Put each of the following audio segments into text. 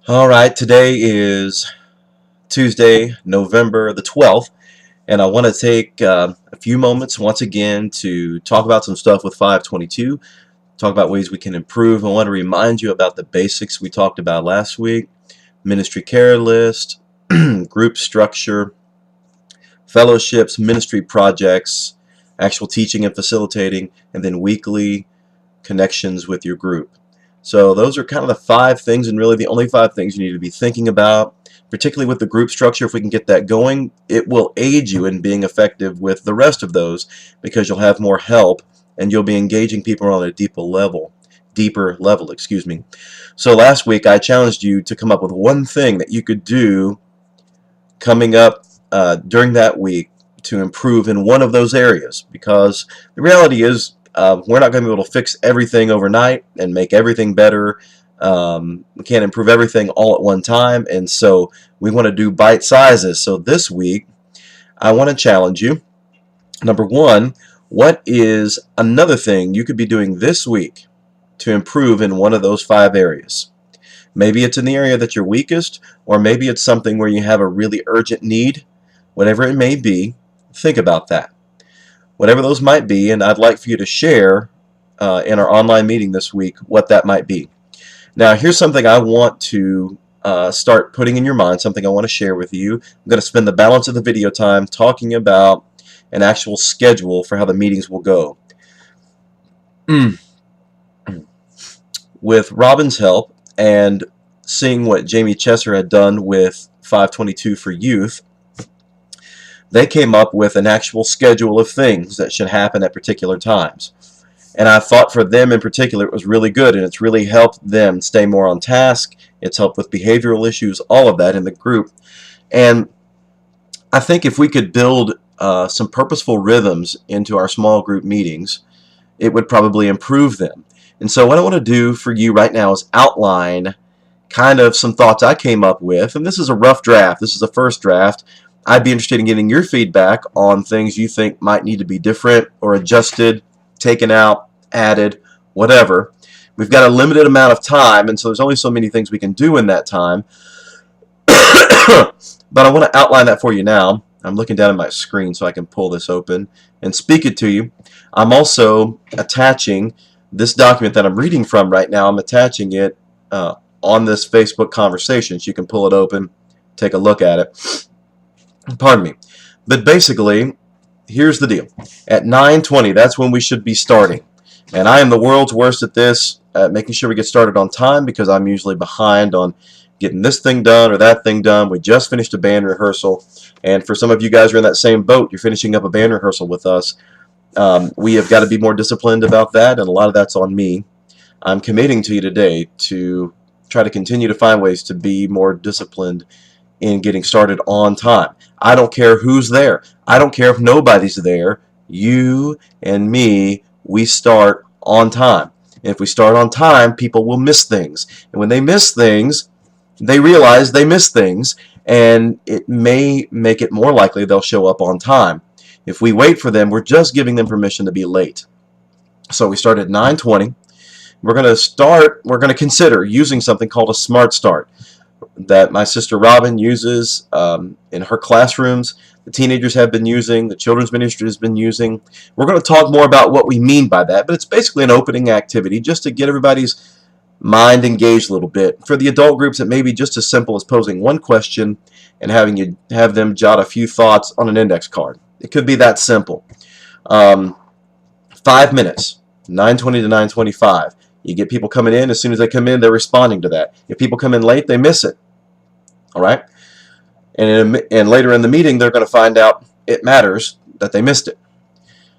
All right, today is Tuesday, November the 12th, and I want to take a few moments once again to talk about some stuff with 522, talk about ways we can improve. I want to remind you about the basics we talked about last week: ministry care list, group structure, fellowships, ministry projects, actual teaching and facilitating, and then weekly connections with your group. So those are kind of the 5 things, and really the only 5 things you need to be thinking about, particularly with the group structure. If we can get that going, it will aid you in being effective with the rest of those, because you'll have more help and you'll be engaging people on a deeper level, excuse me. So last week I challenged you to come up with one thing that you could do coming up during that week to improve in one of those areas, because the reality is we're not going to be able to fix everything overnight and make everything better. We can't improve everything all at one time, and so we want to do bite sizes. So this week I want to challenge you. Number one, what is another thing you could be doing this week to improve in one of those 5 areas? Maybe it's in the area that you're weakest, or maybe it's something where you have a really urgent need. Whatever it may be, think about that. Whatever those might be, and I'd like for you to share in our online meeting this week what that might be. Now, here's something I want to start putting in your mind, something I want to share with you. I'm going to spend the balance of the video time talking about an actual schedule for how the meetings will go. With Robin's help and seeing what Jamie Chesser had done with 522 for youth, they came up with an actual schedule of things that should happen at particular times. And I thought for them in particular it was really good, and it's really helped them stay more on task. It's helped with behavioral issues, all of that in the group. And I think if we could build some purposeful rhythms into our small group meetings, it would probably improve them. And so what I want to do for you right now is outline kind of some thoughts I came up with. And this is a rough draft. This is the first draft. I'd be interested in getting your feedback on things you think might need to be different or adjusted, taken out, added, whatever. We've got a limited amount of time, and so there's only so many things we can do in that time. But I want to outline that for you now. I'm looking down at my screen so I can pull this open and speak it to you. I'm also attaching this document that I'm reading from right now. I'm attaching it on this Facebook conversation, so you can pull it open, take a look at it. Pardon me. But basically, here's the deal. At 9:20, that's when we should be starting. And I am the world's worst at this, making sure we get started on time, because I'm usually behind on getting this thing done or that thing done. We just finished a band rehearsal, and for some of you guys who are in that same boat, you're finishing up a band rehearsal with us. We have got to be more disciplined about that, and a lot of that's on me. I'm committing to you today to try to continue to find ways to be more disciplined in getting started on time. I don't care who's there. I don't care if nobody's there. You and me, we start on time. And if we start on time, people will miss things. And when they miss things, they realize they miss things, and it may make it more likely they'll show up on time. If we wait for them, we're just giving them permission to be late. So we start at 9:20. We're going to consider using something called a Smart Start that my sister Robin uses in her classrooms. The teenagers have been using, the children's ministry has been using. We're going to talk more about what we mean by that, but it's basically an opening activity just to get everybody's mind engaged a little bit. For the adult groups, it may be just as simple as posing one question and have them jot a few thoughts on an index card. It could be that simple. 5 minutes, 9:20 to 9:25. You get people coming in. As soon as they come in, they're responding to that. If people come in late, they miss it. All right? And later in the meeting, they're going to find out it matters that they missed it.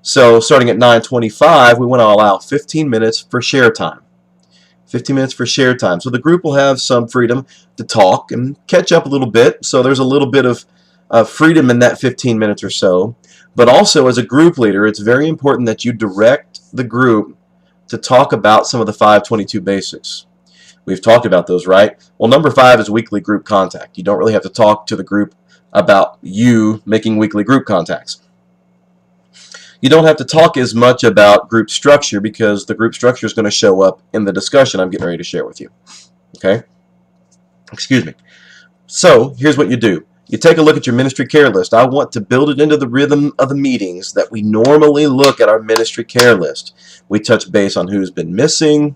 So starting at 9:25, we want to allow 15 minutes for share time. 15 minutes for share time. So the group will have some freedom to talk and catch up a little bit. So there's a little bit of freedom in that 15 minutes or so. But also, as a group leader, it's very important that you direct the group to talk about some of the 522 basics. We've talked about those, right? Well, number 5 is weekly group contact. You don't really have to talk to the group about you making weekly group contacts. You don't have to talk as much about group structure, because the group structure is going to show up in the discussion I'm getting ready to share with you. Okay? Excuse me. So here's what you do. You take a look at your ministry care list. I want to build it into the rhythm of the meetings that we normally look at our ministry care list. We touch base on who's been missing,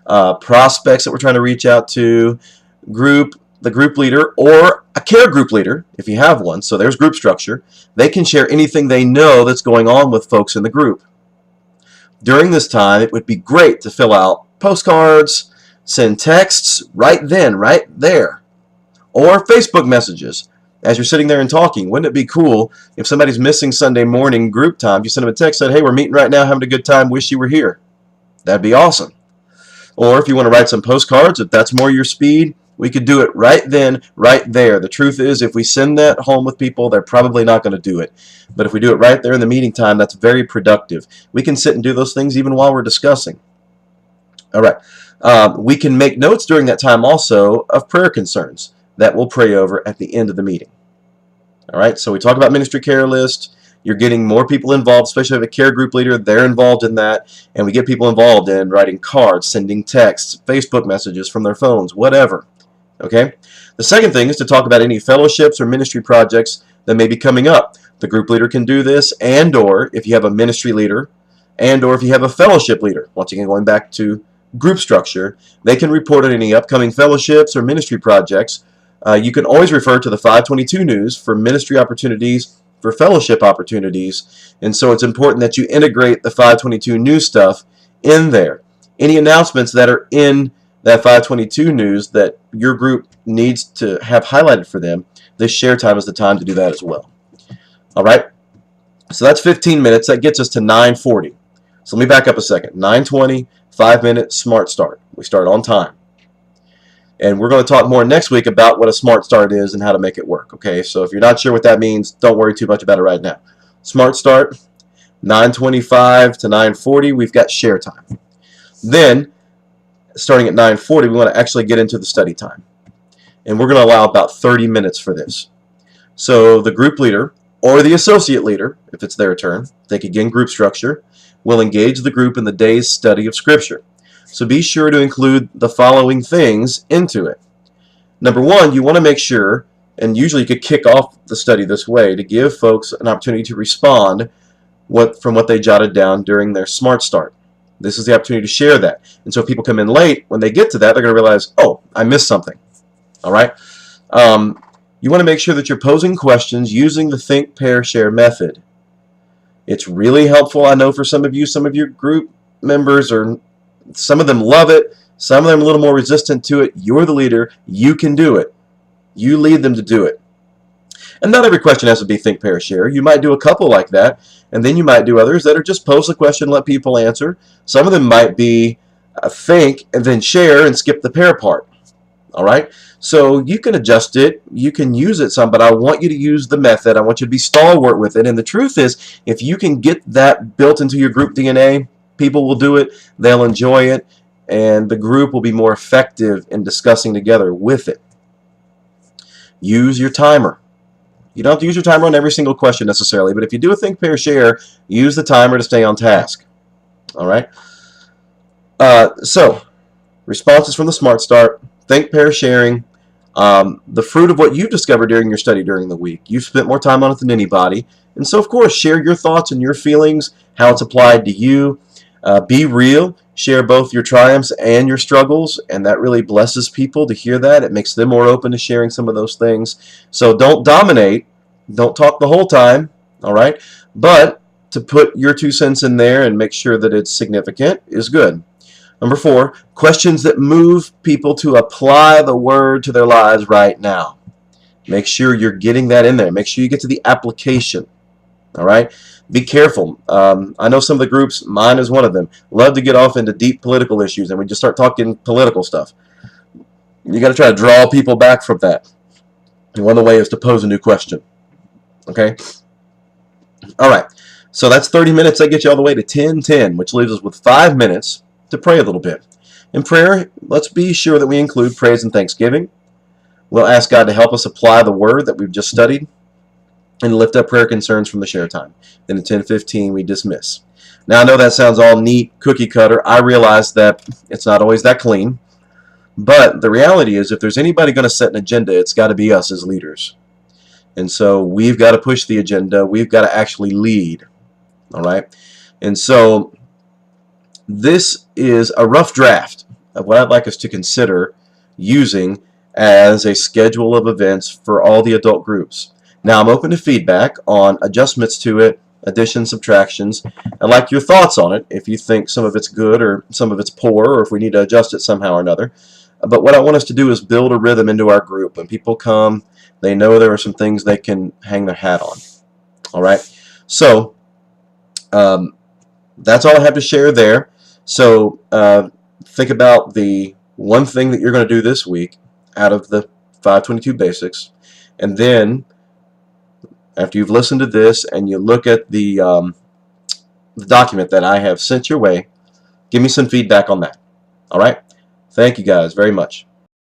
prospects that we're trying to reach out to, the group leader, or a care group leader, if you have one. So there's group structure. They can share anything they know that's going on with folks in the group. During this time, it would be great to fill out postcards, send texts right then, right there, or Facebook messages. As you're sitting there and talking, wouldn't it be cool if somebody's missing Sunday morning group time, you send them a text, said, hey, we're meeting right now, having a good time, wish you were here. That'd be awesome. Or if you want to write some postcards, if that's more your speed, we could do it right then, right there. The truth is, if we send that home with people, they're probably not going to do it. But if we do it right there in the meeting time, that's very productive. We can sit and do those things even while we're discussing. All right. We can make notes during that time also of prayer concerns that we'll pray over at the end of the meeting. All right. So we talk about ministry care list. You're getting more people involved, especially if a care group leader, they're involved in that. And we get people involved in writing cards, sending texts, Facebook messages from their phones, whatever. Okay? The second thing is to talk about any fellowships or ministry projects that may be coming up. The group leader can do this, and or if you have a ministry leader, and or if you have a fellowship leader, once again going back to group structure, they can report on any upcoming fellowships or ministry projects. You can always refer to the 522 News for ministry opportunities, for fellowship opportunities, and so it's important that you integrate the 522 News stuff in there. Any announcements that are in that 522 News that your group needs to have highlighted for them, this share time is the time to do that as well. All right, so that's 15 minutes. That gets us to 9:40. So let me back up a second. 9:20, 5-minute smart start. We start on time. And we're going to talk more next week about what a smart start is and how to make it work. Okay, so if you're not sure what that means, don't worry too much about it right now. Smart start, 9:25 to 9:40, we've got share time. Then, starting at 9:40, we want to actually get into the study time. And we're going to allow about 30 minutes for this. So the group leader, or the associate leader, if it's their turn, think again group structure, will engage the group in the day's study of Scripture. So be sure to include the following things into it. Number one, you want to make sure, and usually you could kick off the study this way, to give folks an opportunity to respond from what they jotted down during their smart start. This is the opportunity to share that. And so if people come in late, when they get to that, they're going to realize, oh, I missed something. All right? You want to make sure that you're posing questions using the think, pair, share method. It's really helpful, I know, for some of your group members, or some of them love it, some of them are a little more resistant to it. You're the leader. You can do it. You lead them to do it. And not every question has to be think, pair, share. You might do a couple like that, and then you might do others that are just pose the question, let people answer. Some of them might be think and then share and skip the pair part. All right? So you can adjust it. You can use it some, but I want you to use the method. I want you to be stalwart with it. And the truth is, if you can get that built into your group DNA, people will do it, they'll enjoy it, and the group will be more effective in discussing together with it. Use your timer. You don't have to use your timer on every single question necessarily, but if you do a think, pair, share, use the timer to stay on task. All right? So, responses from the Smart Start, think, pair, sharing, the fruit of what you've discovered during your study during the week. You've spent more time on it than anybody, and so, of course, share your thoughts and your feelings, how it's applied to you. Be real. Share both your triumphs and your struggles, and that really blesses people to hear that. It makes them more open to sharing some of those things. So don't dominate. Don't talk the whole time, all right? But to put your 2 cents in there and make sure that it's significant is good. Number 4, questions that move people to apply the word to their lives right now. Make sure you're getting that in there. Make sure you get to the application, all right? Be careful. I know some of the groups, mine is one of them, love to get off into deep political issues, and we just start talking political stuff. You got to try to draw people back from that. And one of the ways is to pose a new question. Okay? All right. So that's 30 minutes. That gets you all the way to 10:10, which leaves us with 5 minutes to pray a little bit. In prayer, let's be sure that we include praise and thanksgiving. We'll ask God to help us apply the word that we've just studied, and lift up prayer concerns from the share time. Then at 10:15, we dismiss. Now, I know that sounds all neat, cookie cutter. I realize that it's not always that clean. But the reality is, if there's anybody going to set an agenda, it's got to be us as leaders. And so we've got to push the agenda. We've got to actually lead. All right? And so this is a rough draft of what I'd like us to consider using as a schedule of events for all the adult groups. Now, I'm open to feedback on adjustments to it, additions, subtractions. I'd like your thoughts on it, if you think some of it's good or some of it's poor, or if we need to adjust it somehow or another. But what I want us to do is build a rhythm into our group. When people come, they know there are some things they can hang their hat on. All right? So, that's all I have to share there. So, think about the one thing that you're going to do this week out of the 522 basics, and then after you've listened to this and you look at the document that I have sent your way, give me some feedback on that. All right? Thank you guys very much.